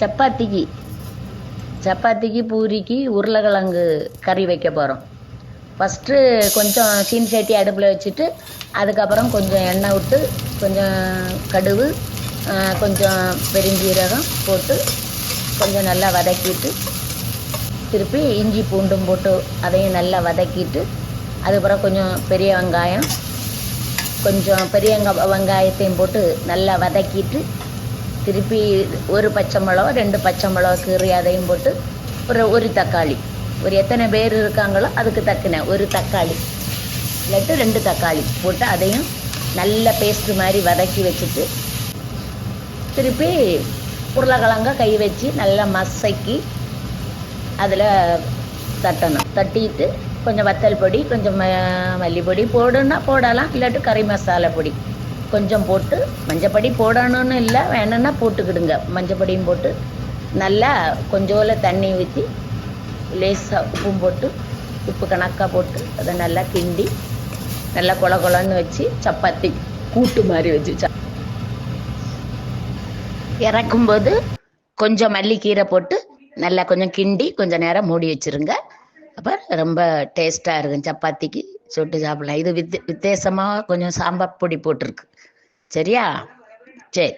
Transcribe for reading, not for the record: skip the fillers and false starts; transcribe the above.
சப்பாத்திக்கு சப்பாத்திக்கு பூரிக்கு உருளைக்கிழங்கு கறி வைக்க போகிறோம். ஃபஸ்ட்டு கொஞ்சம் சீனி சட்டி அடுப்பில் வச்சுட்டு அதுக்கப்புறம் கொஞ்சம் எண்ணெய் விட்டு கொஞ்சம் கடுகு கொஞ்சம் பெருஞ்சீரகம் போட்டு கொஞ்சம் நல்லா வதக்கிட்டு திருப்பி இஞ்சி பூண்டும் போட்டு அதையும் நல்லா வதக்கிட்டு அதுக்கப்புறம் கொஞ்சம் பெரிய வெங்காயம் கொஞ்சம் பெரிய வெங்காயத்தையும் போட்டு நல்லா வதக்கிட்டு திருப்பி ஒரு பச்சை மிளகா 2 பச்சை மிளகா கீறி அதையும் போட்டு ஒரு தக்காளி எத்தனை பேர் இருக்காங்களோ அதுக்கு தக்கின ஒரு தக்காளி இல்லாட்டி 2 தக்காளி போட்டு அதையும் நல்ல பேஸ்ட்டு மாதிரி வதக்கி வச்சுட்டு திருப்பி உருளைக்கிழங்க கை வச்சு நல்லா மசக்கி அதில் தட்டிட்டு கொஞ்சம் வத்தல் பொடி கொஞ்சம் மல்லிப்பொடி போடணுன்னா போடலாம், இல்லாட்டி கறி மசாலா பொடி கொஞ்சம் போட்டு மஞ்சப்பொடி போடணும்னு இல்லை, வேணும்னா போட்டுக்கிடுங்க. மஞ்சப்பொடியும் போட்டு நல்லா கொஞ்சோல தண்ணி ஊற்றி லேசாக உப்பும் போட்டு உப்பு கணக்காக போட்டு அதை நல்லா கிண்டி நல்லா கொலன்னு வச்சு சப்பாத்தி கூட்டு மாதிரி வச்சு இறக்கும்போது கொஞ்சம் மல்லிக்கீரை போட்டு நல்லா கொஞ்சம் கிண்டி கொஞ்சம் நேரம் மூடி வச்சுருங்க. அப்போ ரொம்ப டேஸ்ட்டாக இருக்கும். சப்பாத்திக்கு சுட்டு சாப்பிடலாம். இது வித்தியாசமாக கொஞ்சம் சாம்பார் பொடி போட்டிருக்கு. சரியா? சரி.